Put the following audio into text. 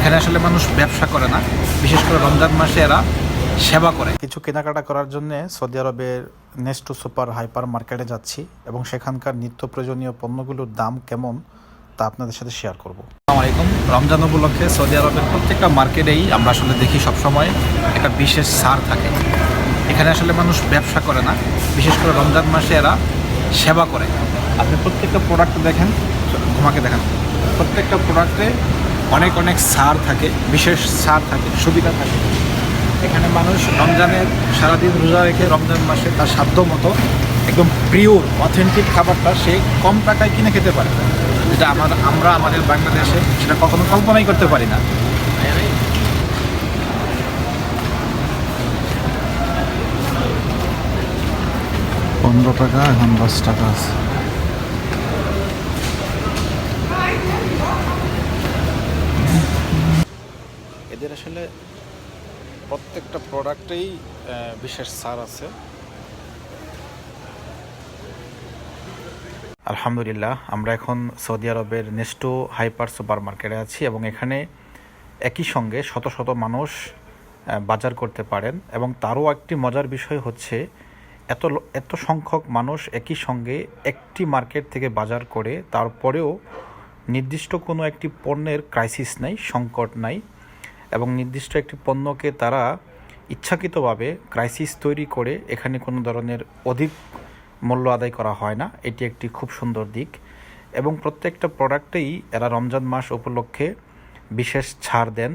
এখানে আসলে মানুষ ব্যবসা করে না, বিশেষ করে রমজান মাসে এরা সেবা করে। কিছু কেনাকাটা করার জন্য সৌদি আরবের নেস্টো সুপার হাইপার মার্কেটে যাচ্ছি এবং সেখানকার নিত্য প্রয়োজনীয় পণ্যগুলোর দাম কেমন তা আপনাদের সাথে শেয়ার করব। আসসালামু আলাইকুম। রমজান উপলক্ষে সৌদি আরবের প্রত্যেকটা মার্কেটেই আমরা আসলে দেখি সবসময় একটা বিশেষ ছাড় থাকে। এখানে আসলে মানুষ ব্যবসা করে না, বিশেষ করে রমজান মাসে এরা সেবা করে। আপনি প্রত্যেকটা প্রোডাক্ট দেখেন, ঘুমাকে দেখেন, প্রত্যেকটা প্রোডাক্টে অনেক অনেক ছাড় থাকে, বিশেষ ছাড় থাকে, সুবিধা থাকে। এখানে মানুষ রমজানের সারাদিন রোজা রেখে রমজান মাসে তার সাধ্য মতো একদম পিওর অথেন্টিক খাবারটা সে কম টাকায় কিনে খেতে পারে, যেটা আমরা আমাদের বাংলাদেশে সেটা কখনো কল্পনাই করতে পারি না। টাকা এখন 10 টাকা আছে। এদের আসলে প্রত্যেকটা প্রোডাক্টেই বিশেষ ছাড় আছে। আলহামদুলিল্লাহ, আমরা এখন সৌদি আরবের নেস্টো হাইপার সুপার মার্কেটে আছি এবং এখানে একই সঙ্গে শত শত মানুষ বাজার করতে পারেন এবং তারও একটি মজার বিষয় হচ্ছে এত সংখ্যক মানুষ একই সঙ্গে একটি মার্কেট থেকে বাজার করে তারপরেও নির্দিষ্ট কোনো একটি পণ্যের ক্রাইসিস নাই, সংকট নাই এবং নির্দিষ্ট একটি পণ্যকে তারা ইচ্ছাকৃতভাবে ক্রাইসিস তৈরি করে এখানে কোনো ধরনের অধিক মূল্য আদায় করা হয় না। এটি একটি খুব সুন্দর দিক এবং প্রত্যেকটা প্রোডাক্টেই এরা রমজান মাস উপলক্ষে বিশেষ ছাড় দেন।